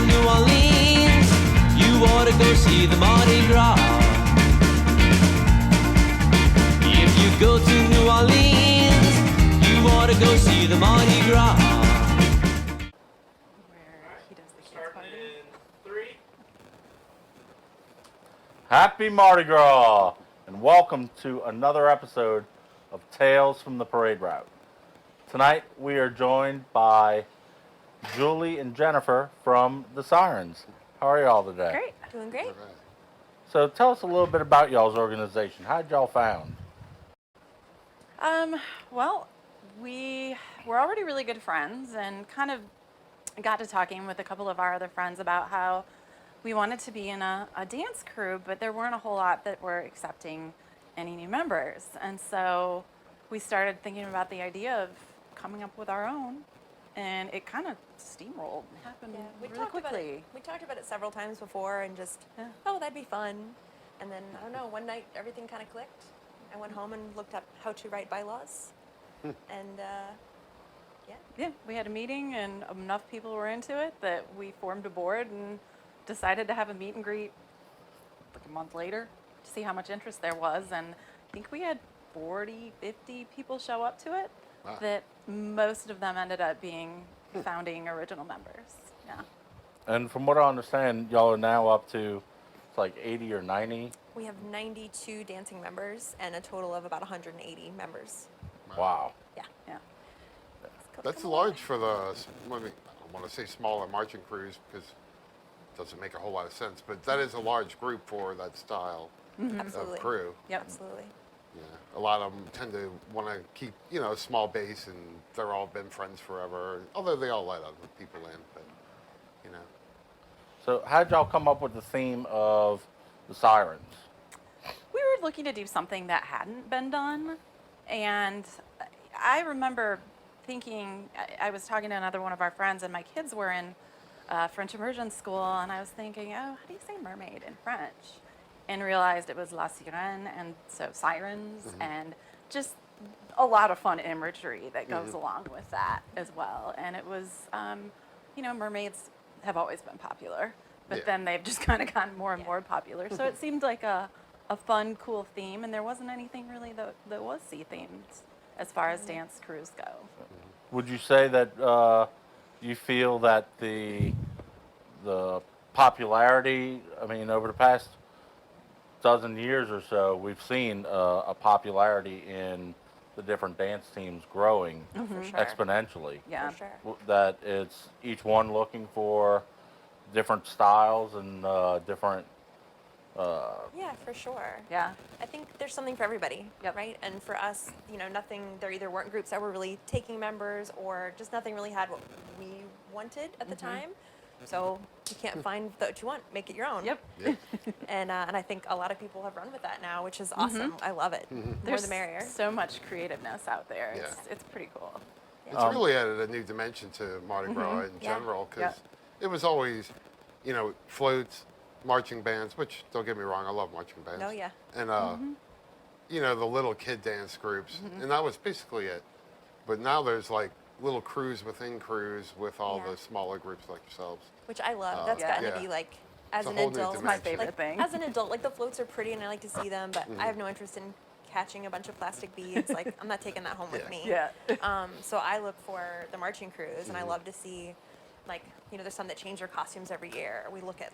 New Orleans, you ought to go see the Mardi Gras. If you go to New Orleans, you ought to go see the Mardi Gras. Where he does the kids party. Happy Mardi Gras, and welcome to another episode of Tales from the Parade Route. Tonight we are joined by Julie and Jennifer from the Sirens. How are y'all today? Great. Doing great. So tell us a little bit about y'all's organization. How'd y'all found? Well, we were already really good friends and kind of got to talking with a couple of our other friends about how we wanted to be in a dance crew, but there weren't a whole lot that were accepting any new members. And so we started thinking about the idea of coming up with our own, and it kind of steamrolled. It happened really quickly. We talked about it several times before and just, oh, that'd be fun. And then, I don't know, one night everything kind of clicked. I went home and looked up how to write bylaws. And, Yeah, we had a meeting and enough people were into it that we formed a board and decided to have a meet and greet like a month later to see how much interest there was. And I think we had 40, 50 people show up to it. Wow. That most of them ended up being founding original members. Yeah. And from what I understand, y'all are now up to like 80 or 90. we have 92 dancing members and a total of about 180 members. Wow. Yeah. Yeah. That's large for the, I don't want to say smaller marching crews because it doesn't make a whole lot of sense, but that is a large group for that style Absolutely. of crew. Yep. Absolutely. Yeah. A lot of them tend to want to keep, a small base and they're all been friends forever, although they all let other people in, but, So how'd y'all come up with the theme of the Sirens? We were looking to do something that hadn't been done. And I remember thinking, I was talking to another one of our friends, and my kids were in French immersion school, and I was thinking, oh, how do you say mermaid in French? And realized it was la Siren, and so sirens, and just a lot of fun imagery that goes along with that as well. And it was, mermaids have always been popular, but Yeah. then they've just kind of gotten more and more popular. So it seemed like a fun, cool theme, and there wasn't anything really that was sea-themed as far as dance crews go. Would you say that you feel that the popularity, over the past dozen years or so, we've seen a popularity in the different dance teams growing For sure. exponentially. Yeah. For sure. That it's each one looking for different styles and different. Yeah, for sure. Yeah. I think there's something for everybody, Yep. right? And for us, there either weren't groups that were really taking members or just nothing really had what we wanted at the time. So you can't find what you want, make it your own. Yep. And I think a lot of people have run with that now, which is awesome. I love it. More There's the merrier. so much creativeness out there. Yeah. It's pretty cool. it's really added a new dimension to Mardi Gras in Yeah. general because Yeah. it was always, floats, marching bands, which don't get me wrong, I love marching bands. Oh, yeah. And, the little kid dance groups, and that was basically it. But now there's like little crews within crews with all Yeah. the smaller groups like yourselves. Which I love. That's Yeah. gotten to Yeah. be like, as It's a an whole new adult, dimension. My favorite like, thing. As an adult, like the floats are pretty and I like to see them, but I have no interest in catching a bunch of plastic beads. Like I'm not taking that home with me. Yeah. So I look for the marching crews, and I love to see, like, there's some that change their costumes every year. We look at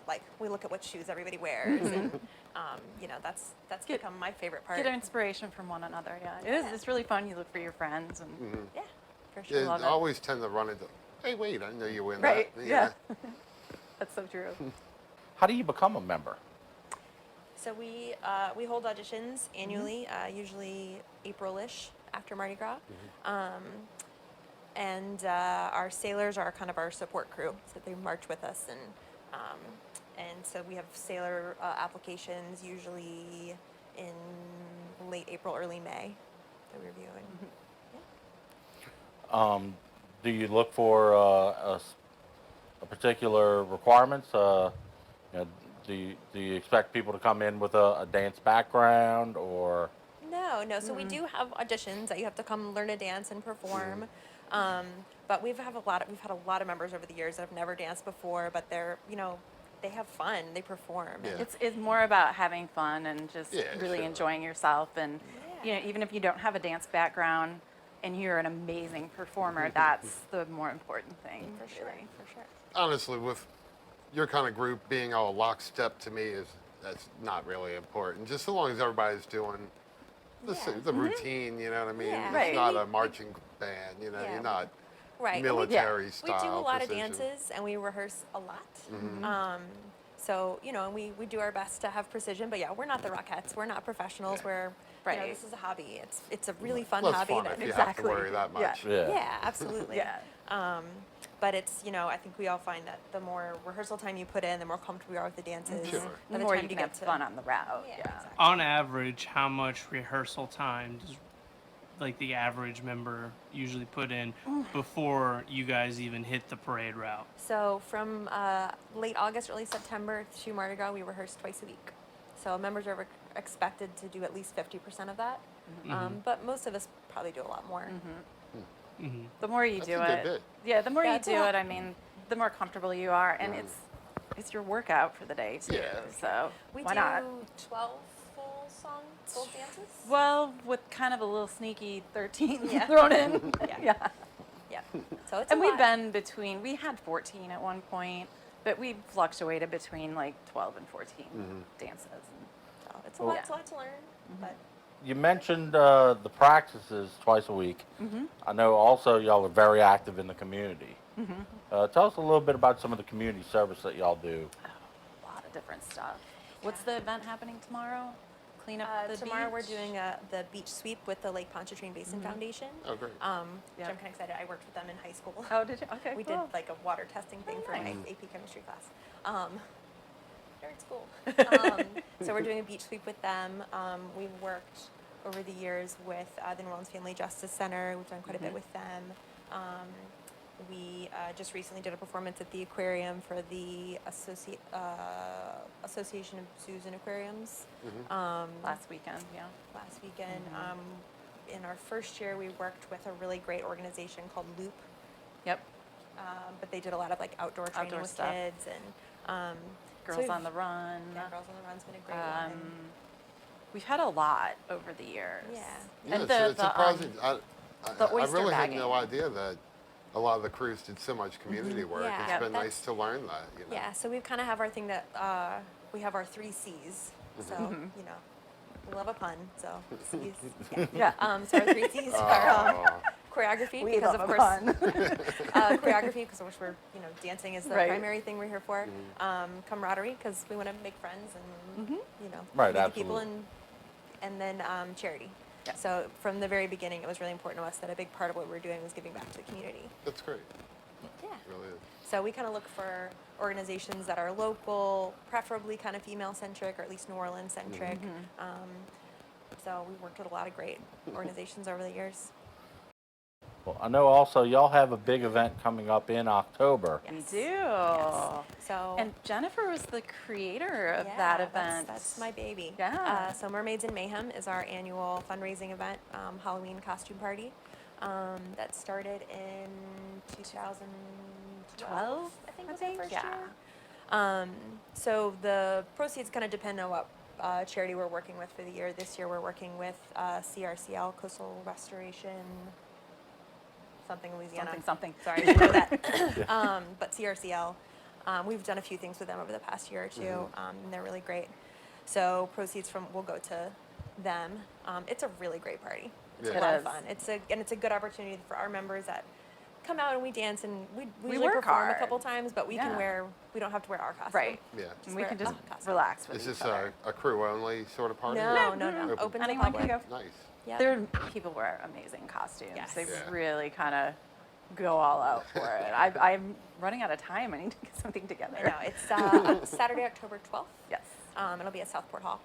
what shoes everybody wears, and that's become my favorite part. Get inspiration from one another. Yeah. It is. It's really fun. You look for your friends and Yeah, for sure. Yeah, love I it. always tend to run into, hey, wait, I know you win right. that. Yeah. That's so true. How do you become a member? So we hold auditions annually, usually April-ish after Mardi Gras. And our sailors are kind of our support crew, so they march with us, and so we have sailor applications usually in late April, early May that we review. And Do you look for a particular requirements? Do you expect people to come in with a dance background or? No. So we do have auditions that you have to come learn to dance and perform. But we've had a lot of members over the years that have never danced before, but they're, they have fun, they perform. Yeah. And It's more about having fun and just Yeah, really sure. enjoying yourself. And Yeah. even if you don't have a dance background and you're an amazing performer, that's the more important thing. for sure, really. for sure. Honestly, with your kind of group being all lockstep to me that's not really important. Just so long as everybody's doing the routine, you know what I mean? Yeah. It's Right. not a marching band, Yeah. you're not Right. and military we style. do a lot of precision. dances and we rehearse a lot. So, and we do our best to have precision, but yeah, we're not the Rockettes. We're not professionals. Yeah. We're, Right. this is a hobby. It's a really fun Less hobby. fun that- if you have to Exactly. worry that Yeah. much. Yeah. Yeah, absolutely. Yeah. But it's, I think we all find that the more rehearsal time you put in, the more comfortable you are with the dances. Sure. By The the more time you can have fun on the route. Yeah, Yeah. exactly. On average, how much rehearsal time does like the average member usually put in before you guys even hit the parade route? So from late August, early September to Mardi Gras, we rehearse twice a week. So members are expected to do at least 50% of that. But most of us probably do a lot more. The more you That's do a good it, bit. yeah, the more Yeah, you it's a do lot. it, I mean, the more comfortable you are, and it's your workout for the day too. Yeah. So We why do not? 12 full dances. Well, with kind of a little sneaky 13 Yeah. thrown in. Yeah. Yeah. So it's And a we've lot. been between, we had 14 at one point, but we fluctuated between like 12 and 14 dances. So it's a lot. It's a lot to learn. But You mentioned the practices twice a week. I know also y'all are very active in the community. Tell us a little bit about some of the community service that y'all do. A lot of different stuff. What's the event happening tomorrow? Clean up the tomorrow we're beach? doing the beach sweep with the Lake Pontchartrain Basin Foundation. Oh, great. Which Yeah. I'm kind of excited. I worked with them in high school. Oh, did you? Okay, We cool. did like a water testing thing for my nice. AP chemistry class. Nerd school. So we're doing a beach sweep with them. We've worked over the years with the New Orleans Family Justice Center. We've done quite a bit with them. We just recently did a performance at the aquarium for the Association of Zoos and Aquariums Last weekend, yeah. last weekend. In our first year, we worked with a really great organization called Loop. Yep. But they did a lot of like outdoor training Outdoor with stuff. kids and so Girls on the Run. Yeah, Girls on the Run's been a great Um, one. We've had a lot over the years. Yeah. Yeah, And it's surprising. I oyster really had bagging. no idea that a lot of the crews did so much community work. Yeah. It's Yeah, been that's- nice to learn that. Yeah, so we kind of have our thing that we have our 3 C's. So we love a pun. So C's. Yeah. Yeah. So our 3 C's are choreography, We because love of a course pun. choreography, because of course we're dancing is the Right. primary thing we're here for. Camaraderie, because we want to make friends and Right, meet the people, absolutely. and then charity. Yeah. So from the very beginning, it was really important to us that a big part of what we were doing was giving back to the community. That's great. Yeah. It really is. So we kind of look for organizations that are local, preferably kind of female-centric, or at least New Orleans-centric. So we worked with a lot of great organizations over the years. Well, I know also y'all have a big event coming up in October. We Yes. do. Yes. So And Jennifer was the creator of yeah, that that's- event. That's my baby. Yeah. So Mermaids in Mayhem is our annual fundraising event, Halloween costume party. That started in 2012, I think was our first yeah. year. So the proceeds kind of depend on what charity we're working with for the year. This year we're working with CRCL, Coastal Restoration, something Louisiana. Something. Sorry, I should know that. But CRCL, we've done a few things with them over the past year or two, and they're really great. So proceeds will go to them. It's a really great party. It's Yeah. a lot It of fun. is. It's a good opportunity for our members that come out and we dance, and we We usually work perform hard. a couple times, but we Yeah. don't have to wear our costume. Right. Yeah. And we wear can a just costume. relax with Is each this other. a crew only sort of party? No, or- no, no. Open. Open to the Anyone public. can go. Nice. Yep. There people wear amazing costumes. Yes. They Yeah. really kind of go all out for it. I'm running out of time. I need to get something together. I know. It's Saturday, October 12th. Yes. It'll be at Southport Hall.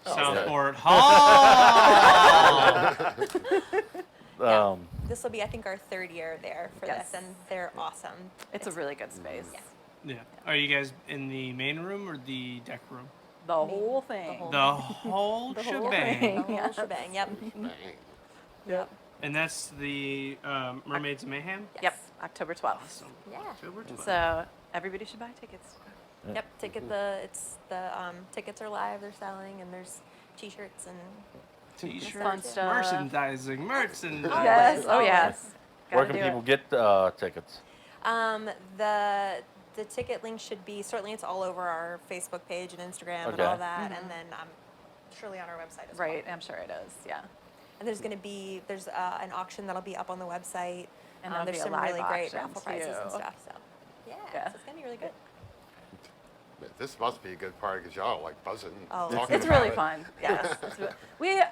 Southport Hall. Yeah. This will be, I think, our 3rd year there for Yes. this, and they're awesome. It's a really good space. Yeah. Yeah. Are you guys in the main room or the deck room? The whole thing. whole- The whole The whole shebang. thing. The whole Yeah. shebang. Yep. Bang. Yep. And that's the Mermaids of Mayhem? Yep. October 12th. Awesome. Yeah. October 12th. So everybody should buy tickets. Yep. Tickets are live. They're selling, and there's T-shirts and T-shirts, Fun stuff. merchandising. Yes. Oh, yes. Where Gotta can do people it. get tickets? The ticket link should be certainly it's all over our Facebook page and Instagram and Okay. all that, and then surely on our website as well. Right. I'm sure it is. Yeah. And there's an auction that'll be up on the website. And there'll there's be a some live really great auction, raffle prizes and too. stuff. So yeah, Yeah. so it's gonna be really good. This must be a good party because y'all are like buzzing. Oh, talking It's about really it. fun. Yes.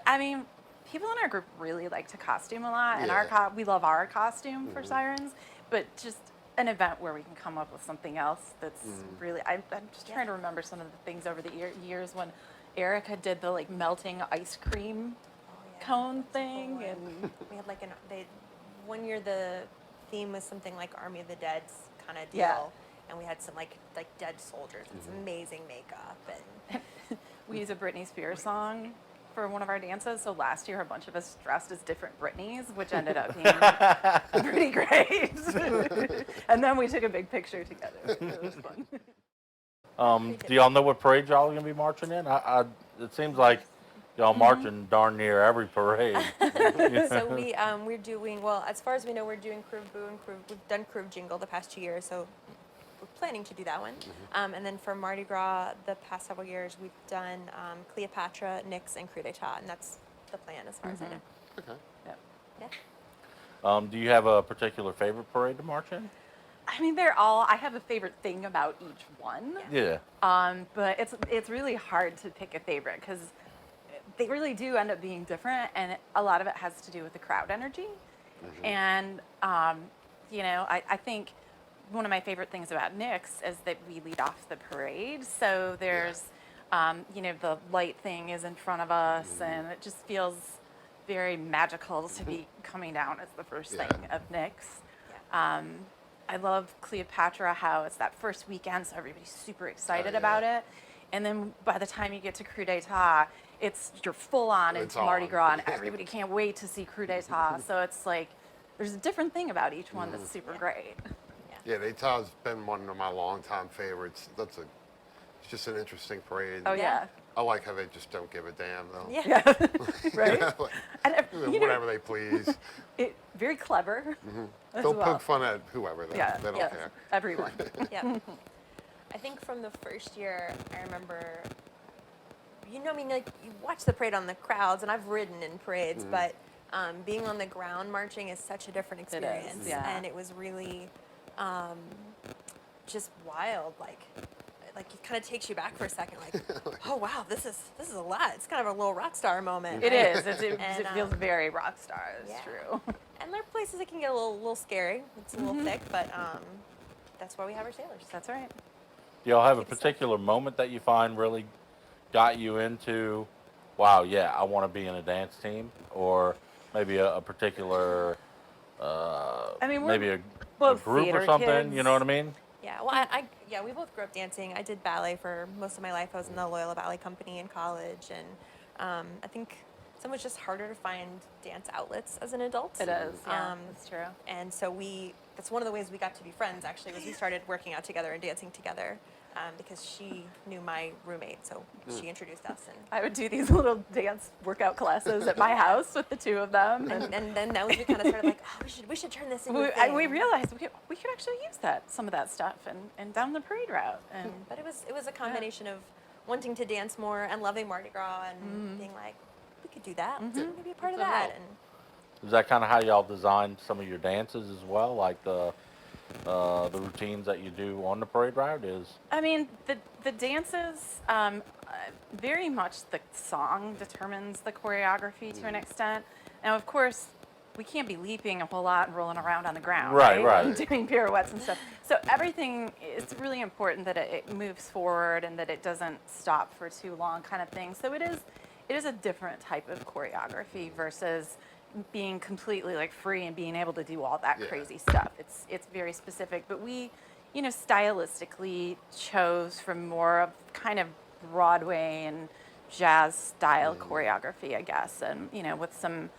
I mean, people in our group really like to costume a lot, and Yeah. we love our costume for Sirens, but just an event where we can come up with something else that's really. I'm just trying to remember some of the things over the years when Erica did the like melting ice cream cone thing, and We had like one year the theme was something like Army of the Dead's kind of deal. Yeah. And we had some like dead soldiers and some amazing makeup and we used a Britney Spears song for one of our dances. So last year, a bunch of us dressed as different Britneys, which ended up being pretty great. And then we took a big picture together. It was fun. Do y'all know what parade y'all are gonna be marching in? It seems like y'all marching darn near every parade. so we're doing as far as we know we're doing Crew Boo and we've done Crew Jingle the past 2 years, so we're planning to do that one. And then for Mardi Gras the past several years we've done Cleopatra, Nyx, and Coup d'etat, and that's the plan as far as I know. Okay. Yep. Yeah. Do you have a particular favorite parade to march in? I mean, I have a favorite thing about each one. Yeah. But it's really hard to pick a favorite because they really do end up being different, and a lot of it has to do with the crowd energy. And I think one of my favorite things about Nyx is that we lead off the parade. So there's, the light thing is in front of us, and it just feels very magical to be coming down as the first Yeah. thing of Nyx. I love Cleopatra, how it's that first weekend, so everybody's super excited yeah. about it. And then by the time you get to Coup d'etat, you're full on It's into Mardi on. Gras, and everybody can't wait to see Coup d'etat. So it's like there's a different thing about each one that's super great. Yeah, d'etat's been one of my longtime favorites. It's just an interesting parade. Oh yeah, I like how they just don't give a damn though. Yeah. right. Like, And whatever they please. very clever. As They'll well. poke fun at whoever though. Yeah, They don't yes, care. everyone. Yeah. I think from the first year, I remember, you watch the parade on the crowds, and I've ridden in parades, but being on the ground marching is such a different It is, experience. yeah. And it was really just wild. Like it kind of takes you back for a second, like, oh wow, this is a lot. It's kind of a little rock star moment. It right? is. It And, feels very rock star. It's yeah. true. And there are places that can get a little scary. It's a little thick, but that's why we have our sailors. That's right. Do y'all have a Keep it safe. particular moment that you find really got you into, wow, yeah, I want to be in a dance team? Or maybe a particular, mean, we're maybe a both group or theater something, kids. you know what I mean? Yeah, well, we both grew up dancing. I did ballet for most of my life. I was in the Loyola Ballet Company in college, and I think so much just harder to find dance outlets as an adult. It is. Yeah, that's true. And so that's one of the ways we got to be friends, actually, was we started working out together and dancing together because she knew my roommate, so she introduced us. I would do these little dance workout classes at my house with the two of them. And then that was we kind of started like, oh, we should turn this into a thing. we realized we could actually use some of that stuff and down the parade route. And But it was a combination of wanting to dance more and loving Mardi Gras and being like, we could do that. Let's be a part of So that. help. And Is that kind of how y'all designed some of your dances as well? Like the routines that you do on the parade route is? I mean, the dances, very much the song determines the choreography to an extent. Now, of course, we can't be leaping a whole lot and rolling around on the ground, Right. And doing pirouettes and stuff. So everything, it's really important that it moves forward and that it doesn't stop for too long, kind of thing. So it is a different type of choreography versus being completely like free and being able to do all that Yeah. crazy stuff. It's very specific, but we, stylistically chose from more of kind of Broadway and jazz style choreography, I guess, and with some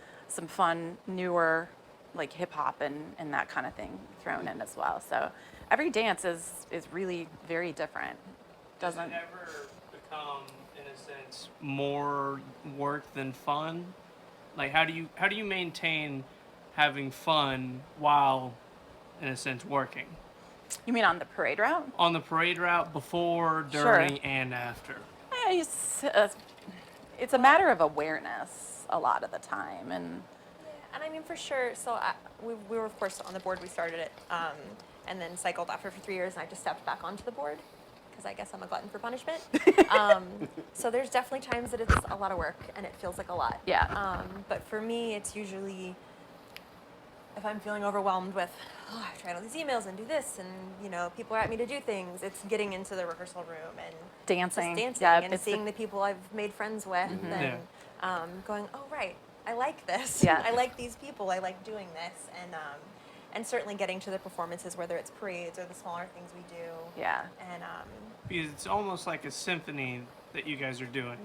fun newer like hip hop and that kind of thing thrown in as well. So every dance is really very different. Does Doesn't it ever become, in a sense, more work than fun? Like, how do you maintain having fun while, in a sense, working You mean on the parade route? on the parade route before, Sure. during, and after? It's a matter of awareness a lot of the time, and And I mean, for sure. So we were, of course, on the board. We started it, and then cycled after for 3 years, and I just stepped back onto the board because I guess I'm a glutton for punishment. So there's definitely times that it's a lot of work and it feels like a lot. Yeah. But for me, it's usually if I'm feeling overwhelmed with, oh, I've tried all these emails and do this, and people are at me to do things. It's getting into the rehearsal room and Dancing. just dancing, Yeah, and it's seeing the people I've made friends with, and going, oh right, I like this. Yeah. I like these people. I like doing this, and certainly getting to the performances, whether it's parades or the smaller things we do. Yeah. And Because it's almost like a symphony that you guys are doing.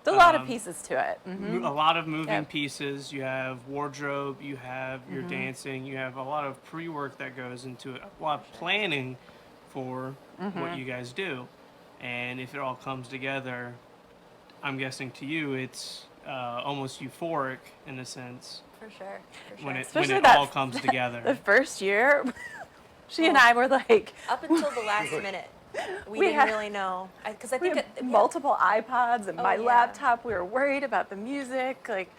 There's a lot of pieces to it. A lot of moving Yep. pieces. You have wardrobe, you have your dancing, you have a lot of pre-work that goes into it, a lot of planning for what you guys do. And if it all comes together, I'm guessing to you it's almost euphoric in a sense for sure. when Especially it that- all comes The together. first year, she and I were like, Up until the last minute, we We didn't had- really know, because I we think had multiple iPods and my yeah. laptop. We were worried about the music, like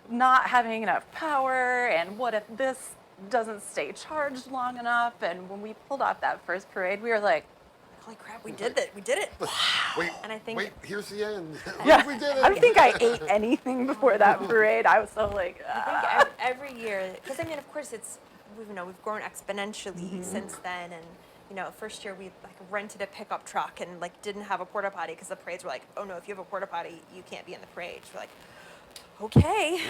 not having enough power, and what if this doesn't stay charged long enough? And when we pulled off that first parade, we were like, holy crap, we did that. We did it. Wait, And I think- wait, here's the end. yeah, We did it. I don't think I ate anything before that parade. I was so like, I think every year, because I mean, of course, we've grown exponentially since then, and first year we like rented a pickup truck and like didn't have a porta potty because the parades were like, oh no, if you have a porta potty, you can't be in the parade. So we're like, okay.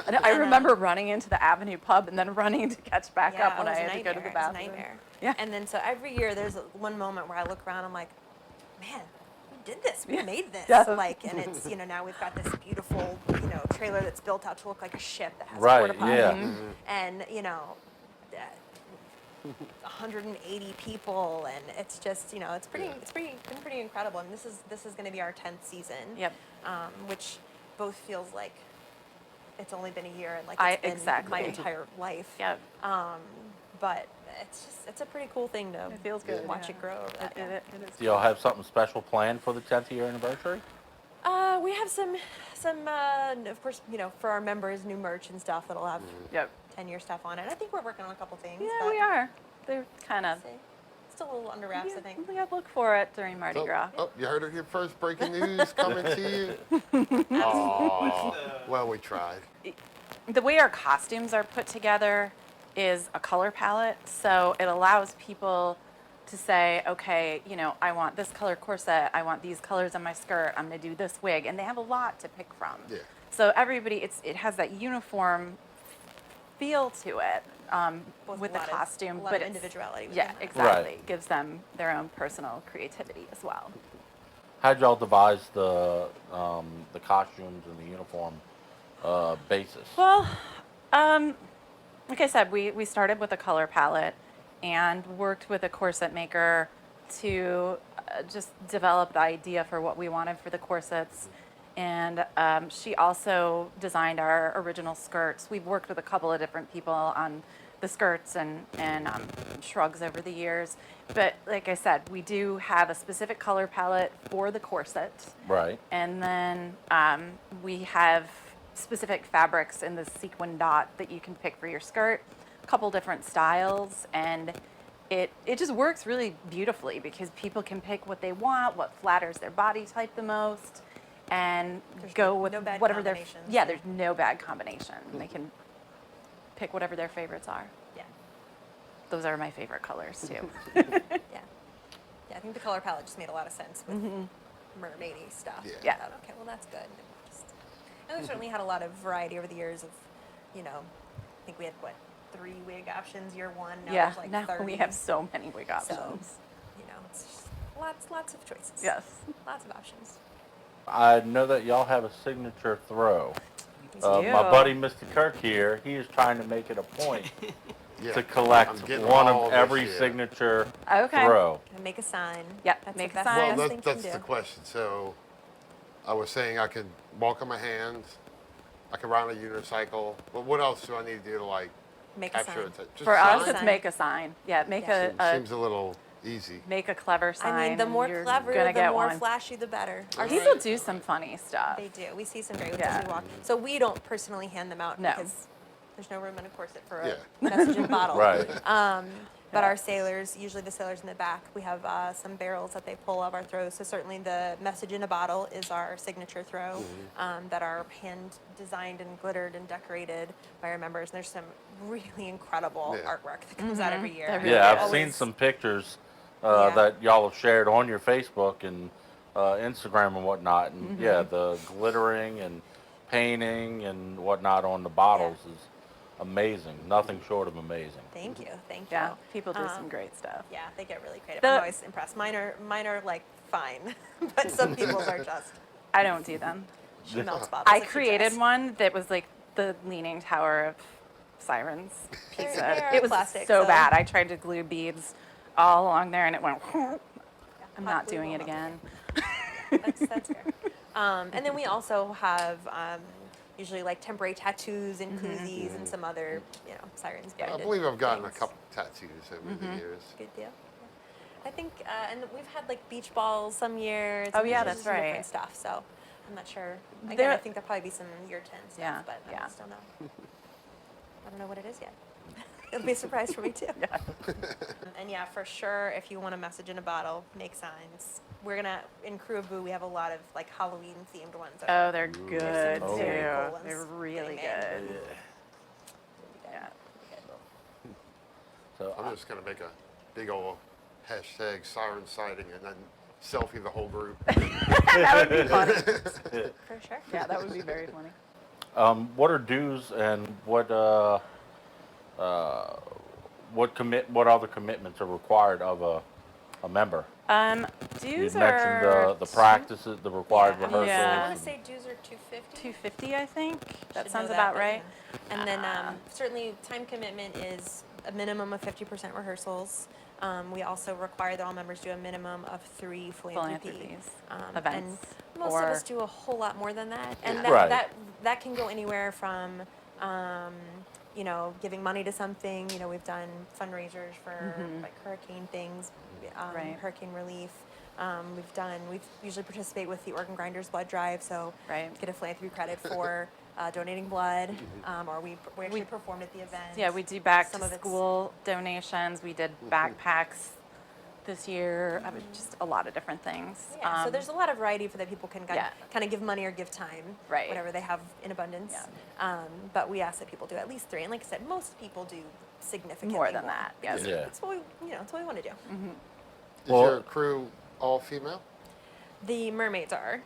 and I remember running into the Avenue pub and then running to catch back up when it I was a had to go to the nightmare. It was a bathroom. nightmare. Yeah. And then so every year there's one moment where I look around, I'm like, man, we did this. We made this. Yeah. Like, and it's now we've got this beautiful trailer that's built out to look like a ship that has a Right, porta potty. yeah. And 180 people, and it's just it's been pretty incredible. And this is going to be our 10th season. Yep. Which both feels like it's only been a year and like I- it's been exactly. my entire life. Yep. But it's a pretty cool thing to It feels good. watch yeah. it grow over that. It is. Do y'all have something special planned for the 10th year anniversary? We have some of course, for our members, new merch and stuff that'll have Yep. 10-year stuff on it. I think we're working on a couple things. Yeah, but we are. They're kind of. still a little under wraps, I think. We gotta look for it during Mardi Gras. Oh, you heard it here first. Breaking news coming to you. Aw. Well, we tried. The way our costumes are put together is a color palette, so it allows people to say, okay, I want this color corset, I want these colors on my skirt, I'm gonna do this wig, and they have a lot to pick from. Yeah. So everybody, it has that uniform feel to it with a the lot costume, of, a lot but of it's- individuality within Yeah, that. exactly. Right. Gives them their own personal creativity as well. How'd y'all devise the costumes and the uniform basis? Well, like I said, we started with a color palette and worked with a corset maker to just develop the idea for what we wanted for the corsets. And she also designed our original skirts. We've worked with a couple of different people on the skirts and shrugs over the years. But like I said, we do have a specific color palette for the corset. Right. And then we have specific fabrics in the sequin dot that you can pick for your skirt, a couple different styles, and it just works really beautifully because people can pick what they want, what flatters their body type the most, and There's go no- with no bad whatever their combinations. yeah. There's no bad combination. They can pick whatever their favorites are. Yeah. Those are my favorite colors too. Yeah. Yeah, I think the color palette just made a lot of sense with mermaidy stuff. Yeah. Yeah. I thought, okay, well, that's good. And we've certainly had a lot of variety over the years of, I think we had, 3 wig options year one. Now Yeah. there's like Now 30. we have so many wig options. So, it's just lots of choices. Yes. Lots of options. I know that y'all have a signature throw. do. My buddy Mr. Kirk here, he is trying to make it a point Yeah, to collect I'm getting one all of this every year. signature Okay. throw. And make a sign. Yep, That's make the a best, sign. Well, best thing you that's can the do. question. So I was saying I could walk on my hands, I could ride on a unicycle, but what else do I need to do to like Make a capture sign. it? Just For us, sign? it's make a sign. Yeah, make Yeah. Seems a little easy. make a clever sign. I mean, the more and you're clever, gonna the get more one. flashy, the better. Our People do some funny stuff. They do. We see some great ones Yeah. as we walk. So we don't personally hand them out No. because there's no room in a corset for Yeah. a messaging bottle. Right. But Yeah. our sailors, usually the sailors in the back, we have some barrels that they pull of our throws. So certainly the message in a bottle is our signature throw that are hand designed and glittered and decorated by our members. And there's some really incredible Yeah. artwork that comes out every year. There And really Yeah, we I've seen always- some pictures Yeah. that y'all have shared on your Facebook and Instagram and whatnot. And yeah, the glittering and painting and whatnot on the bottles is amazing. Nothing short of amazing. Thank you. Thank you. Yeah, people do some Um, great stuff. Yeah, they get really creative. The- I'm always impressed. Mine are like fine, but some people's are just I don't do them. she melts bottles. I if she created tries. one that was like the leaning tower of Sirens pizza. They're It was plastic, so so- bad. I tried to glue beads all along there and it went. I'm hot not glue doing will it not again. That's fair. And then we also have usually like temporary tattoos and koozies and some other sirens. Yeah. I branded believe I've gotten a things. couple tattoos over the years. Good deal. Yeah. I think, and we've had like beach balls some years. Oh, and yeah, there's that's some right. Different stuff. So I'm not sure. Again, There- I think there'll probably be some year 10 stuff, Yeah, but I yeah. just don't know. I don't know what it is yet. It'll be a surprise for me too. And yeah, for sure, if you want a message in a bottle, make signs. We're gonna in Crew of Boo. We have a lot of like Halloween themed ones. Oh, they're good Oh. too. Very cool ones They're really getting made. good. Yeah. So I'm just gonna make a big old hashtag siren sighting and then selfie the whole group. That would be funny. For sure. Yeah, that would be very funny. what are dues and what other commitments are required of a member? You Dues mentioned are the practices, the required Yeah, rehearsals. I Yeah. want to say dues are 250. 250, I think. That Should know sounds that, about but right. yeah. And then certainly time commitment is a minimum of 50% rehearsals. We also require that all members do a minimum of 3 philanthropy Philanthropies, And events, most of or- us do a whole lot more than that. And Yeah. that, Right. that can go anywhere from giving money to something. We've done fundraisers for like hurricane things, Right. hurricane relief. We usually participate with the Organ Grinders Blood Drive, so Right. get a philanthropy credit for donating blood, or we actually performed at the event. Yeah, we do back Some to of it's- school donations. We did backpacks this year. I mean, just a lot of different things. Yeah, so there's a lot of variety for that people can Yeah. kind of give money or give time, Right. whatever they have in abundance. Yeah. But we ask that people do at least 3, and like I said, most people do significantly More than that, yes. Yeah. It's what it's what we want to do. Is Well- your crew all female? The mermaids are.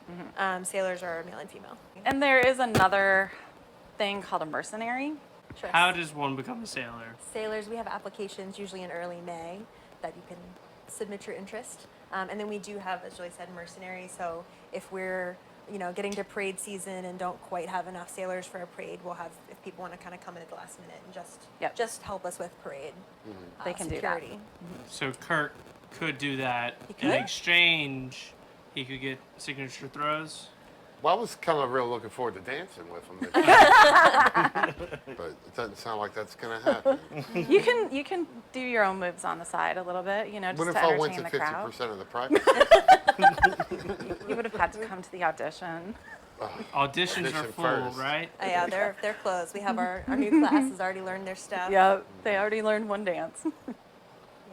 Sailors are male and female. And there is another thing called a mercenary. Sure. How does one become a sailor? Sailors, we have applications usually in early May that you can submit your interest. And then we do have, as Julie said, mercenaries. So if we're, getting to parade season and don't quite have enough sailors for a parade, we'll have, if people want to kind of come in at the last minute and Yep. just help us with parade They can do that. security. So Kirk could do that. He In could. exchange, he could get signature throws. Well, I was kind of real looking forward to dancing with them, but it doesn't sound like that's going to happen. You can do your own moves on the side a little bit, just What to if I went entertain to the crowd. 50% of the practice? You would have had to come to the audition. Auditions are Audition full, first. right? Yeah, they're closed. We have our new class has already learned their stuff. Yep, they already learned one dance.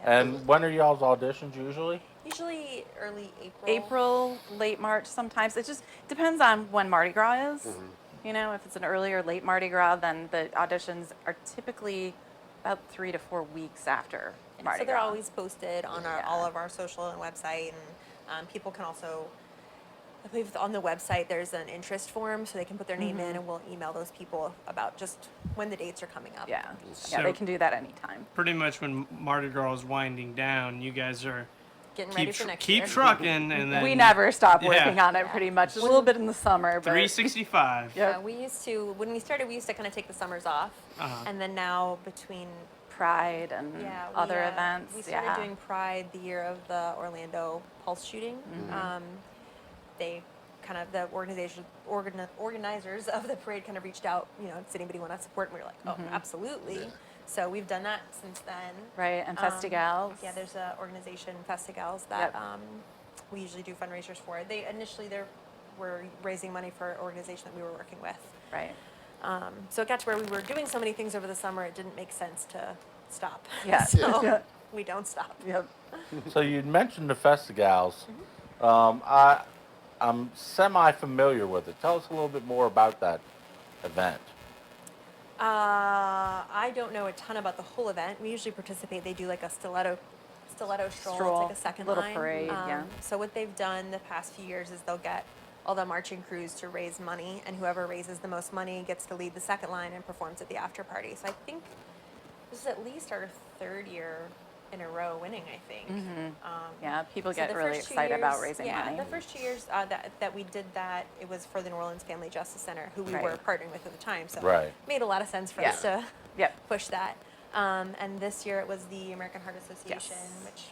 And when are y'all's auditions usually? Usually early April. April, late March sometimes. It just depends on when Mardi Gras is. If it's an early or late Mardi Gras, then the auditions are typically about 3 to 4 weeks after Mardi So they're Gras. always posted on all of our social and website, and people can also, I believe on the website there's an interest form, so they can put their name in, and we'll email those people about just when the dates are coming up. Yeah, So- they can do that anytime. Pretty much when Mardi Gras is winding down, you guys are getting ready for next keep year. trucking, and then We never stop Yeah. working on it pretty much. A little bit in the summer, but 365. Yep. Yeah, we used to, when we started, we used to kind of take the summers off. Uh-huh. And then now between, Pride and yeah, other events. we started yeah. doing Pride the year of the Orlando Pulse shooting. They kind of, the organizers of the parade kind of reached out, does anybody want to support? And we were like, oh, absolutely. Yeah. So we've done that since then. Right, and Festigals. Yeah, there's an organization, Festigals, that Yep. we usually do fundraisers for. They were raising money for an organization that we were working with. Right. So it got to where we were doing so many things over the summer, it didn't make sense to stop. Yeah. So Yeah. we don't stop. Yep. So you mentioned the Festigals. I'm semi-familiar with it. Tell us a little bit more about that event. I don't know a ton about the whole event. We usually participate. They do like a stiletto stroll. It's like a second little line. parade, yeah. So what they've done the past few years is they'll get all the marching crews to raise money, and whoever raises the most money gets to lead the second line and performs at the after party. So I think this is at least our third year in a row winning, I think. Yeah, people So get the really first 2 excited about years- raising yeah, money. the first 2 years that we did that, it was for the New Orleans Family Justice Center, who we Right. were partnering with at the time. So Right. it made a lot of sense for Yeah. us to Yep. push that. And this year it was the American Heart Association, Yes. which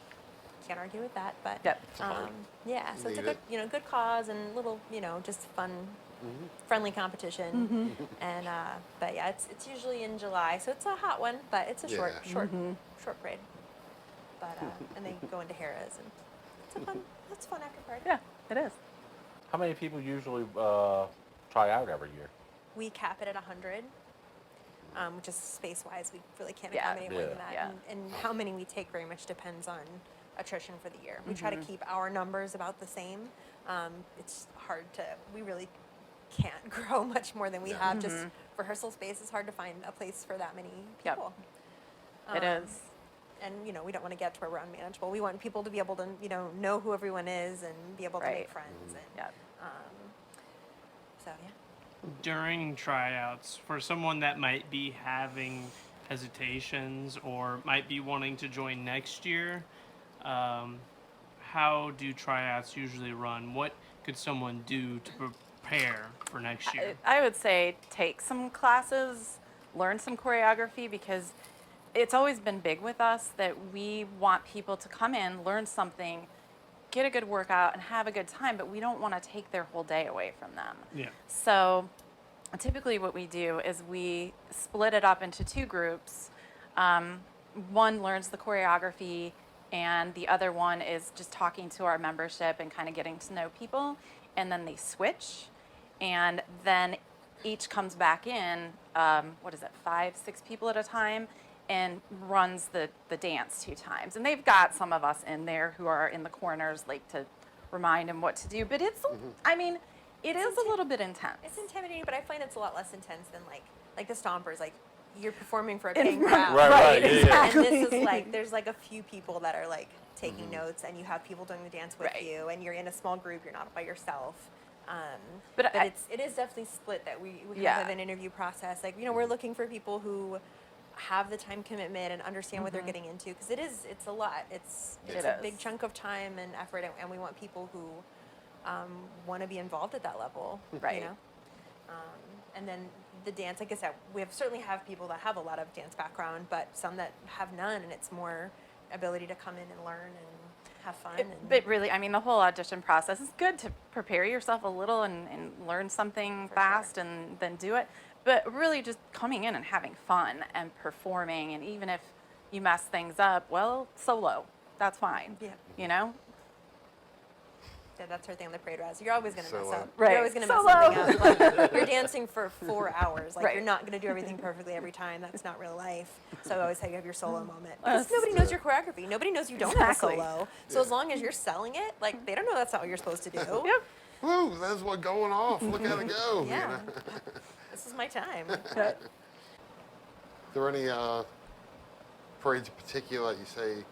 can't argue with that. But Yep. yeah, so it's a Need good, good cause and little, just fun, friendly competition. And but yeah, it's usually in July, so it's a hot one, but it's a short parade. But and they go into Harrah's, and it's fun after party. Yeah, it is. How many people usually try out every year? We cap it at 100, which is space-wise. We really can't Yeah. accommodate more than Yeah. that. Yeah. And how many we take very much depends on attrition for the year. We try to keep our numbers about the same. It's hard to, we really can't grow much more than we have. Just rehearsal space is hard to find a place for that many Yep. people. It is. And, we don't want to get to where we're unmanageable. We want people to be able to, know who everyone is and be able to make Right. friends. And, Yep. so, yeah. During tryouts, for someone that might be having hesitations or might be wanting to join next year, how do tryouts usually run? What could someone do to prepare for next year? I would say take some classes, learn some choreography, because it's always been big with us that we want people to come in, learn something, get a good workout, and have a good time, but we don't want to take their whole day away from them. Yeah. So typically what we do is we split it up into two groups. One learns the choreography, and the other one is just talking to our membership and kind of getting to know people, and then they switch, and then each comes back in, 5, 6 people at a time, and runs the dance 2 times. And they've got some of us in there who are in the corners, like, to remind them what to do. But it's, I mean, it is a little bit intense. It's intimidating, but I find it's a lot less intense than like the Stompers. Like, you're performing for a In paying front- crowd. Right, yeah, yeah. And this is like, there's like a few people that are like taking notes, and you have people doing the dance with Right. you, and you're in a small group. You're not by yourself. But But it is definitely split. That we Yeah. have an interview process. Like, we're looking for people who have the time commitment and understand what they're getting into, because it's a lot. It's It a is. big chunk of time and effort, and we want people who want to be involved at that level. Right. And then the dance, like I said, we certainly have people that have a lot of dance background, but some that have none, and it's more ability to come in and learn and have fun. But really, I mean, the whole audition process is good to prepare yourself a little and learn something For fast sure. and then do it. But really just coming in and having fun and performing, and even if you mess things up, well, solo, that's fine. Yeah. You know? Yeah, that's our thing on the parade route. You're always going to mess Solo. up. Right. You're always going to mess Solo. something up. Like, you're dancing for 4 hours. Like, Right. you're not going to do everything perfectly every time. That's not real life. So I always say you have your solo moment. Yes. Because nobody knows your choreography. Nobody knows you don't Exactly. have a solo. So as long as you're selling it, like, they don't know that's not what you're supposed to do. Yep. Woo, there's one going off. Look at it go. you Yeah. know? This is my time. Are there any parades in particular that you say,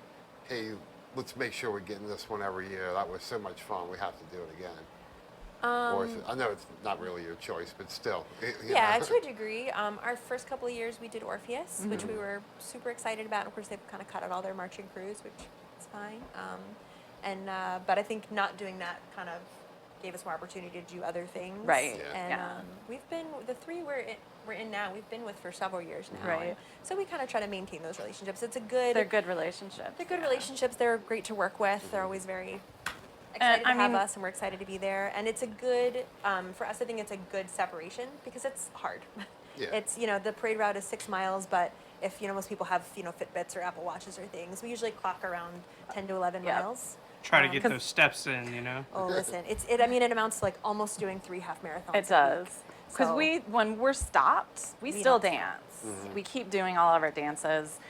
hey, let's make sure we're getting this one every year? That was so much fun. We have to do it again. Or is it, I know it's not really your choice, but still. you Yeah, know. to a degree. Our first couple of years we did Orpheus, which we were super excited about. Of course, they've kind of cut out all their marching crews, which is fine. And but I think not doing that kind of gave us more opportunity to do other things. Right. Yeah. And Yeah. we've been the three we're in now. We've been with for several years now. Right. And so we kind of try to maintain those relationships. It's a good. They're good relationships. They're good yeah. relationships. They're great to work with. They're always very excited to I have mean- us, and we're excited to be there. And it's a good for us. I think it's a good separation because it's hard. Yeah. It's the parade route is 6 miles, but if most people have Fitbits or Apple Watches or things, we usually clock around 10 to 11 Yep. miles. Try to get 'cause- those steps in, you know. Oh, listen, it amounts to like almost doing 3 half marathons. It a week. does. Because So- when we're stopped, we We still don't dance. Mm-hmm. We keep doing all of our dances.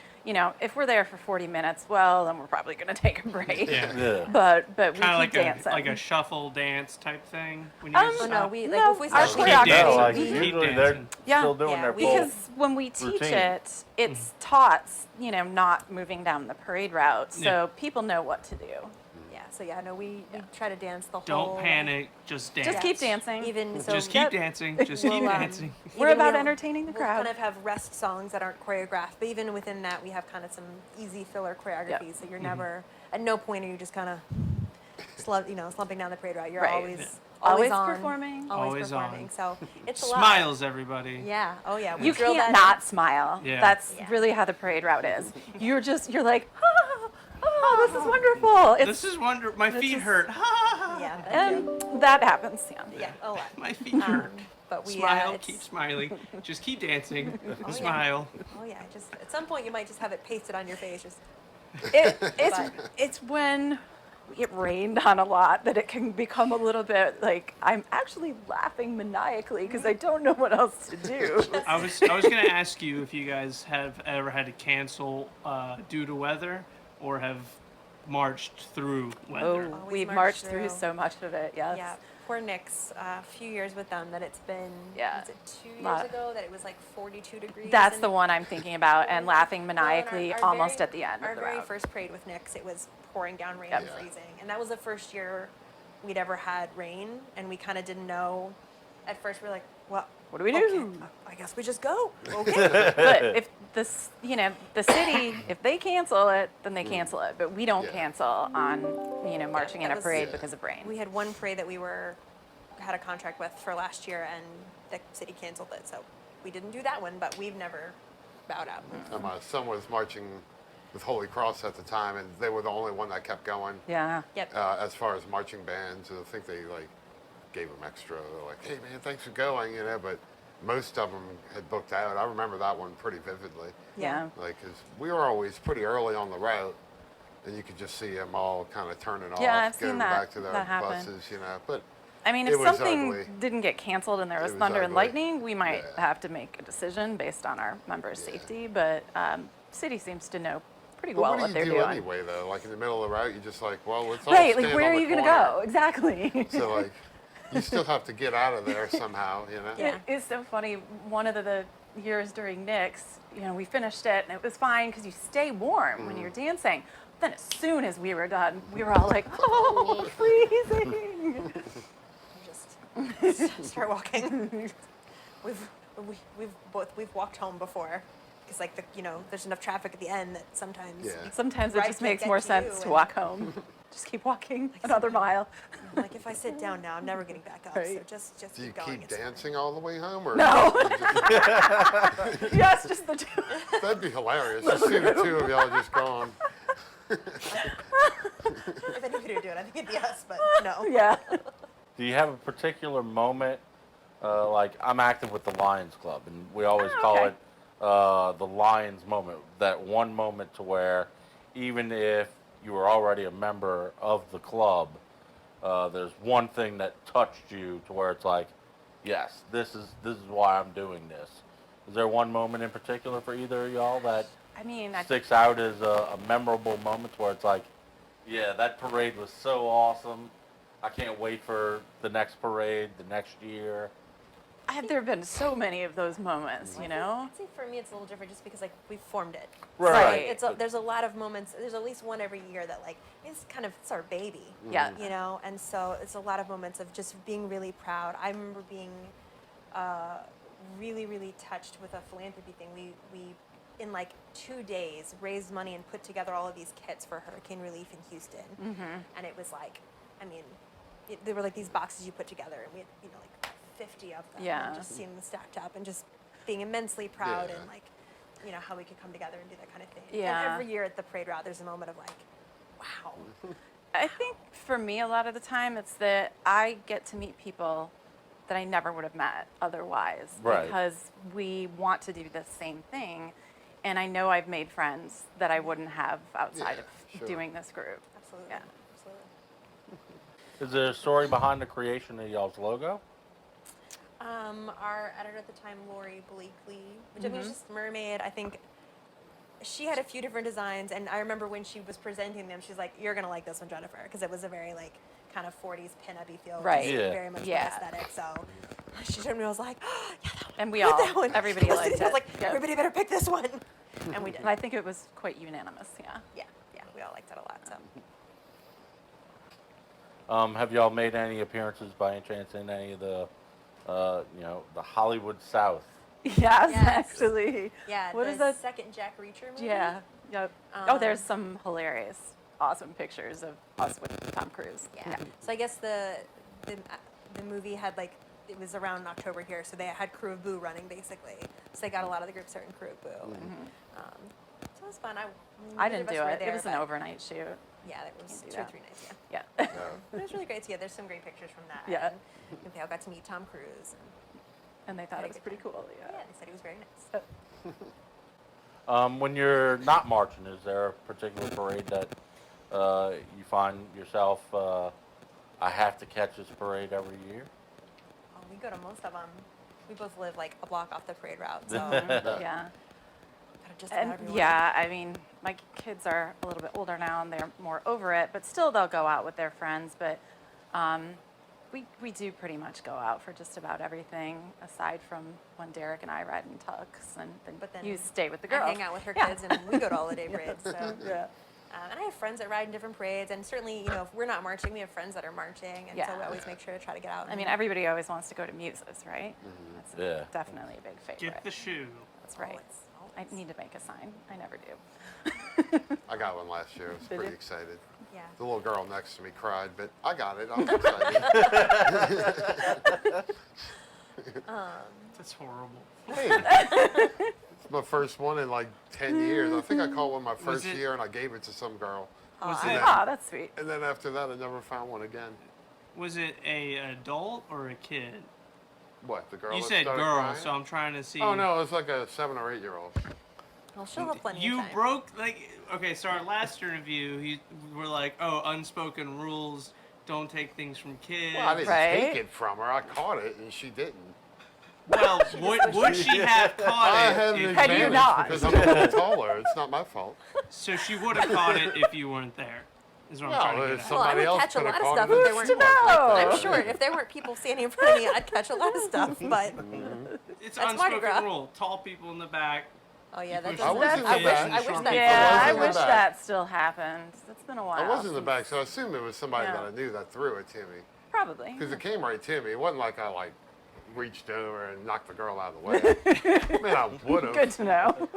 If we're there for 40 minutes, well, then we're probably going to take a break. Yeah. Yeah. But we Kind keep of like dancing. a shuffle dance type thing. When you guys Oh no, stop. we No, if we our start keep choreography. dancing. No, like Keep usually they're dancing. Yeah. still doing Yeah, their we- full. Because when we teach routine. it, it's taught, not moving down the parade route. So Yeah. people know what to do. we try to dance the whole. Don't panic. Just dance. Just keep dancing. Even so, Just keep dancing. Just keep We'll, dancing. We're even about we'll- entertaining the We'll crowd. kind of have rest songs that aren't choreographed, but even within that, we have kind of some easy filler choreography. So you're never, at no point are you just kind of, slumping down the parade route. You're Right. always, Always on, performing. always Always on. performing. So it's a lot. Smiles, everybody. Yeah. Oh yeah. We You drill can't that not in. smile. Yeah. That's Yeah. really how the parade route is. You're like, oh, this is wonderful. This is wonder. My feet is- hurt. Yeah. That and too. that happens. Yeah. Yeah. A lot. My feet hurt. But we Smile. it's- Keep smiling. Just keep dancing. yeah. Smile. Oh yeah. Just at some point you might just have it pasted on your face. Just It's it's when it rained on a lot that it can become a little bit like I'm actually laughing maniacally because I don't know what else to do. I was gonna ask you if you guys have ever had to cancel due to weather, or have marched through weather. Oh, Always we've march marched through through. so much of it. Yes. yeah. Poor Nick's. A few years with them that it's been. Yeah. Was it 2 years Lot. ago that it was like 42 degrees? That's and- the one I'm thinking about and laughing Well, and maniacally our almost very- at the end Our of the very route. first parade with Nick's, it was pouring down rain Yep. and freezing, and that was the first year we'd ever had rain, and we kind of didn't know. At first, we were like, "Well, What do we okay, do? I guess we just go." Okay. But if this, the city, if they cancel it, then they cancel it. But we don't Yeah. cancel on, marching in that a was- parade Yeah. because of rain. We had one parade that we had a contract with for last year, and the city canceled it, so we didn't do that one. But we've never bowed out. And my son was marching with Holy Cross at the time, and they were the only one that kept going. Yeah. Yep. As far as marching bands, I think they gave them extra. They're like, "Hey man, thanks for going," But most of them had booked out. I remember that one pretty vividly. Yeah. Because we were always pretty early on the route, and you could just see them all kind of turning off, Yeah, I've seen going that- back to their that happen. buses, But I mean, It if was something ugly. didn't get canceled and there was It was thunder and ugly. lightning, we might Yeah. have to make a decision based on our members' Yeah. safety. But city seems to know pretty But well what what do they're you do doing. anyway, though? Like in the middle of the route, you're just like, well, let's all Right, stand like where on are the you going to corner. go? Exactly. So like, you still have to get out of there somehow, Yeah. It is so funny. One of the years during Nick's, we finished it and it was fine because you stay warm when you're dancing. Then as soon as we were done, we were all like, oh, freezing. Just start walking. We've walked home before, because there's enough traffic at the end that sometimes. Yeah. Sometimes it Right, just can't makes get more to sense you to and- walk home. Just keep walking another mile. Like if I sit down now, I'm never getting back up. So Right. just Do you keep going. keep it's fine. dancing all the way home, or No. you just- Yes, just the two. that'd be hilarious. Just see the two of y'all just gone. If anybody would do it, I think it'd be us, but no. Yeah. Do you have a particular moment? Like I'm active with the Lions Club, and we always call okay. it the Lions moment. That one moment to where, even if you were already a member of the club, there's one thing that touched you to where it's like, yes, this is why I'm doing this. Is there one moment in particular for either of y'all that I mean, sticks out as a memorable moment where it's like, yeah, that parade was so awesome. I can't wait for the next parade, the next year. there have been so many of those moments, I'd say for me it's a little different just because we've formed it. Right. So there's a lot of moments. There's at least one every year that it's our baby. Yeah. And so it's a lot of moments of just being really proud. I remember being really, really touched with a philanthropy thing. We in like 2 days, raised money and put together all of these kits for hurricane relief in Houston. And it was like, I mean, there were like these boxes you put together, and we had, you know, like 50 of them. Yeah. And just seeing them stacked up and just being immensely proud Yeah. and like, you know, how we could come together and do that kind of thing. Yeah. And every year at the parade route, there's a moment of like, wow. I think for me, a lot of the time, it's that I get to meet people that I never would have met otherwise. Right. Because we want to do the same thing. And I know I've made friends that I wouldn't have outside Yeah, of sure. doing this group. Absolutely. Yeah. Absolutely. Is there a story behind the creation of y'all's logo? Our editor at the time, Lori Blakely, which I mean, it's just mermaid. I think she had a few different designs, and I remember when she was presenting them, she's like, "You're gonna like this one, Jennifer," because it was a very like kind of 40s pin-up-y feel, Right. just Yeah. very much Yeah. my aesthetic. So she showed me, I was like, oh, "Yeah, that one." And we Get all, that one. everybody I liked it. was like, Yeah. "Everybody better pick this one," and we did. And I think it was quite unanimous, yeah. Yeah, we all liked it a lot. So Have y'all made any appearances by any chance in any of the, the Hollywood South? Yes, Yes. actually. yeah, What the is that? second Jack Reacher movie. Yeah. Yep. Oh, there's some hilarious, awesome pictures of us with Tom Cruise. Yeah. So I guess the movie had like, it was around October here, so they had Crew of Boo running basically. So they got a lot of the groups starting Crew of Boo. And, so it was fun. I neither didn't of do us were it. It there, was an but overnight shoot. Yeah, it was Can't do 2 or that. 3 nights. Yeah. But it was really great to get. There's some great pictures from that. Yeah. And they all got to meet Tom Cruise. And they thought it was pretty cool. Yeah, Yeah. they said he was very nice. When you're not marching, is there a particular parade that you find yourself, I have to catch this parade every year? Oh, we go to most of them. We both live like a block off the parade route, so Yeah. gotta just about And everyone. yeah, I mean, my kids are a little bit older now and they're more over it, but still they'll go out with their friends. But we do pretty much go out for just about everything, aside from when Derek and I ride in tux, and But then you stay with the I girls. hang out with her Yeah. kids, and we go to all the day parades. So. Yeah. And I have friends that ride in different parades, and certainly, you know, if we're not marching, we have friends that are marching, and so Yeah. we always make sure to try to get out. I mean, everybody always wants to go to Muses, right? That's Yeah. definitely a big favorite. Get the shoe. That's right. Always, I always. need to make a sign. I never do. I got one last year. I was Did pretty you? excited. Yeah. The little girl next to me cried, but I got it. I was excited. That's horrible. Hey, it's my first one in like 10 years. I think I caught one my first it- year, and I gave it to some girl. Was I- it Oh, that's sweet. And then after that, I never found one again. was it a adult or a kid? What, the girl You that said started girl, crying? so I'm trying to see. Oh, no, it was like a 7 or 8 year old. Well, she'll have plenty You of time. broke okay. So our last interview, we're like, oh, unspoken rules. Don't take things from kids. Well, I didn't Right. take it from her. I caught it, and she didn't. Well, would she have I caught had it? an If, Had you advantage not? because I'm a little taller. It's not my fault. so she would have caught it if you weren't there. Is what I'm trying No, to it's get Well, I at. somebody would else catch a could have lot of caught stuff it. if and they weren't she to wasn't know? there. I'm sure if there weren't people standing in front of me, I'd catch a lot of stuff. But It's That's Mardi Gras. unspoken rule. Tall people in the back. oh yeah, that push doesn't. I was in the I wish. back. I wish that. Yeah, was I in the wish back. that still happened. It's been a while. I was in the since- back, so I assumed it was somebody Yeah. that I knew that threw it to me. Probably. Because it came right to me. It wasn't like I reached over and knocked the girl out of the way. I mean, I would have. Good to know.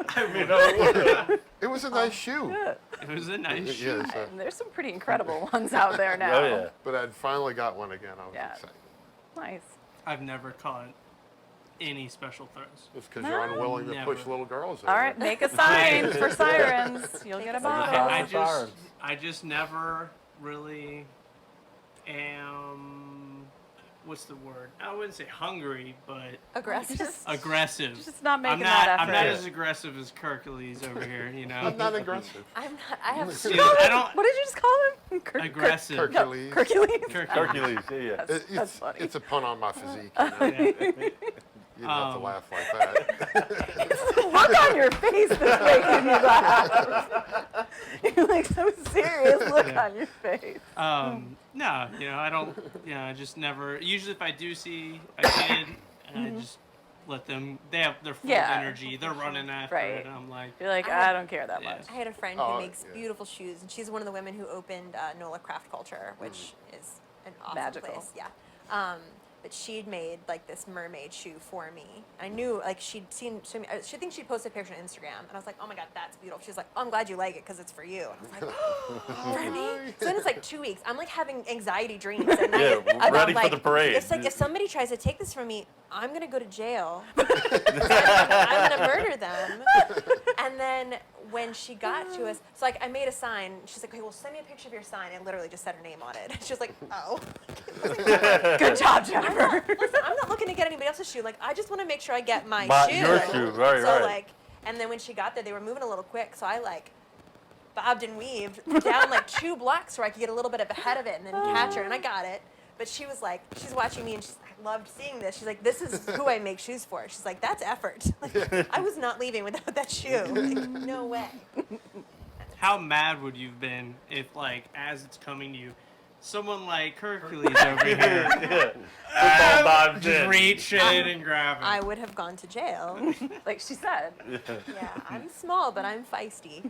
It was a nice shoe. It was a nice shoe. Yeah, so- And there's some pretty incredible ones out there now. Oh, yeah. but I'd finally got one again. I was Yeah. excited. Nice. I've never caught any special throws. Just because you're unwilling to Never. push little girls. All right, make a sign for sirens. You'll get a Make a sign. bottle. Sirens. I just never really am. What's the word? I wouldn't say hungry, but Aggressive. aggressive. Just not making I'm not. that I'm not effort. as aggressive as Hercules over here. You know. I'm not aggressive. I'm not. I have. See, I don't. What did you just call him? Aggressive. Hercules. Hercules. Hercules, yeah. That's It's, funny. it's a pun on my physique. You know? Yeah. You don't have to laugh like that. The look on your face that's making you laugh. You're like some serious look on your face. No, I don't. I just never. Usually, if I do see a kid, I just let them. They have their full Yeah. energy. They're running after Right. it. And I'm like, You're like, I- I don't care that Yeah. much. I had a friend Oh, who makes yeah. beautiful shoes, and she's one of the women who opened NOLA Craft Culture, which is an awesome Magical. place. Yeah. but she'd made like this mermaid shoe for me. I knew like she thinks she posted a picture on Instagram, and I was like, oh my god, that's beautiful. She's like, oh, I'm glad you like it because it's for you. And I was like, oh, for me. So then it's like 2 weeks. I'm like having anxiety dreams at night about ready for like the parade. it's like if somebody tries to take this from me, I'm gonna go to jail. I'm gonna murder them. And then when she got to us, so like I made a sign. She's like, okay, well, send me a picture of your sign. I literally just said her name on it. She was like, oh. Good job, Jennifer. Listen, I'm not looking to get anybody else's shoe. Like, I just want to make sure I get my shoe. Your shoe, right, so, right. like, and then when she got there, they were moving a little quick. So I, like, bobbed and weaved down, like, 2 blocks where I could get a little bit ahead of it and then catch her. And I got it. But she was like, she's watching me and I loved seeing this. She's like, this is who I make shoes for. She's like, that's effort. Like, I was not leaving without that shoe. Like, no way. How mad would you have been if, like, as it's coming to you, someone like Hercules over here Football dives just in. reach in and grab it? I would have gone to jail. Like she said. Yeah, I'm small, but I'm feisty.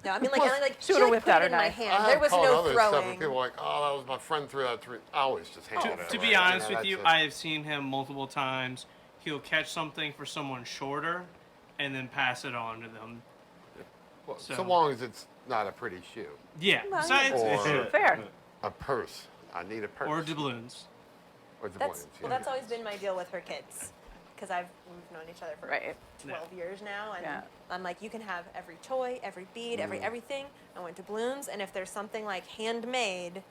No, I mean, like she would've whipped put out it her in my knife. hand. I There have was caught no other stuff where throwing. people are like, oh, that was my friend threw that tree. I always just hand it To away, be honest you know, with you, that's I have seen him multiple times. He'll catch something for someone shorter and then pass it on to them. well, so- so long as it's not a pretty shoe. Yeah, Well, besides, Or Fair. a purse. I need a purse. or doubloons. Or the That's balloons, well, yeah. that's always been my deal with her kids, because we've known each other for Right. 12 years now, and Yeah. I'm like, you can have every toy, every bead, everything. I went to balloons, and if there's something like handmade,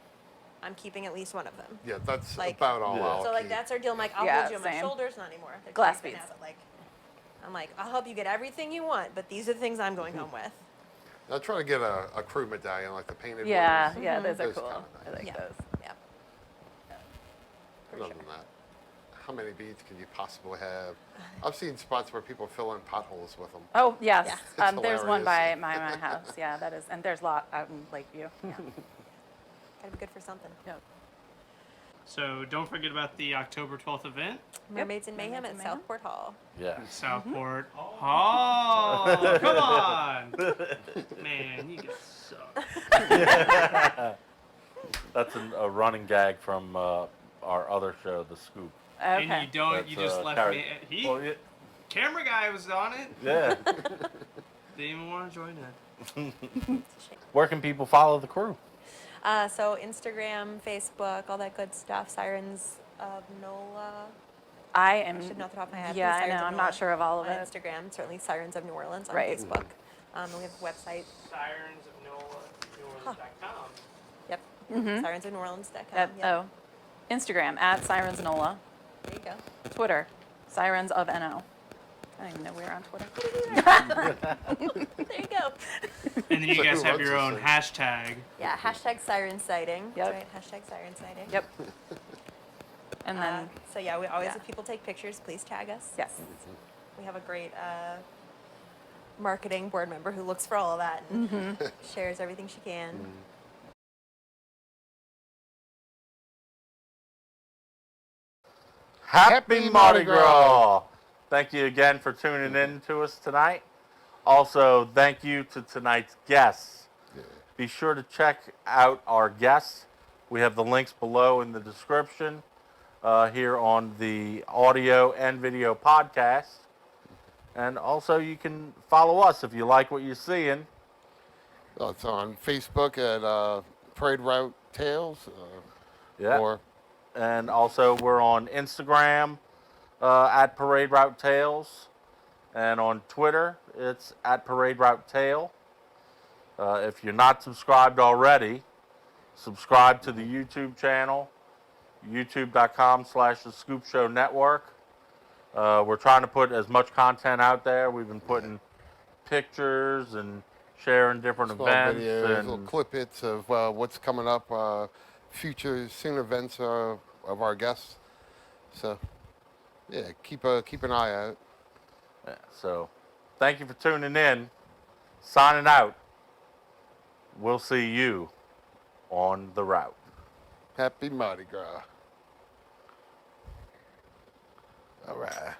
I'm keeping at least one of them. Yeah, that's like- about all Yeah. I'll So like keep. that's our deal. I'm like, I'll Yeah, hold you on my same. shoulders, not anymore. They're Glass taken beads. now, but, like, I'm like, I'll help you get everything you want, but these are the things I'm going home with. I'll try to get a crew medallion, like the painted Yeah, ones. yeah, those are Those cool. kinda I like Yeah. those. Yeah. Other than that, how many beads can you possibly have? I've seen spots where people fill in potholes with them. Oh, yes. Yeah. It's There's one by hilarious. my house. Yeah, that is. And there's a lot out in Lakeview. Gotta be good for something. Yep. So don't forget about the October 12th event, Mermaids in Mayhem Mermaids at in Mayhem. Southport Hall. Yeah. Southport. Oh, come on, man, you guys suck. That's a running gag from our other show, The Scoop. Okay. And you don't. That's, You just left Carrie- me. He Well, yeah. camera guy was on it. Yeah. Didn't even want to join it. It's a shame. Where can people follow the crew? So Instagram, Facebook, all that good stuff. Sirens of NOLA. I am. I should know off the top of my head. Yeah, I Sirens know. of I'm NOLA not sure of all of on it. Instagram, certainly Sirens of New Orleans on Right. Facebook. And we have a website. Sirens of NewOrleans.com. Yep. Sirensofneworleans.com. Yep. Yep. Oh, Instagram at Sirens Nola. There you go. Twitter, Sirens of NO. I don't even know we're on Twitter. There you go. And then you So guys who have runs your this own thing? hashtag. Yeah, hashtag siren sighting. Yep. That's right, hashtag siren sighting. Yep. And then, So yeah, we always, yeah. if people take pictures, please tag us. yes. We have a great marketing board member who looks for all of that and shares everything she can. Happy Mardi Gras! Thank you again for tuning in to us tonight. Also, thank you to tonight's guests. Be sure to check out our guests. We have the links below in the description here on the audio and video podcast. And also, you can follow us if you like what you're seeing. Oh, it's on Facebook at Parade Route Tales. Yeah. Or And also, we're on Instagram at Parade Route Tales. And on Twitter, it's at Parade Route Tale. If you're not subscribed already, subscribe to the YouTube channel, youtube.com/The Scoop Show Network. We're trying to put as much content out there. We've been putting pictures and sharing different small events. videos, little And clip hits of what's coming up, future soon events of our guests. So, yeah, keep an eye out. yeah, so, thank you for tuning in. Signing out. We'll see you on the route. Happy Mardi Gras. All right.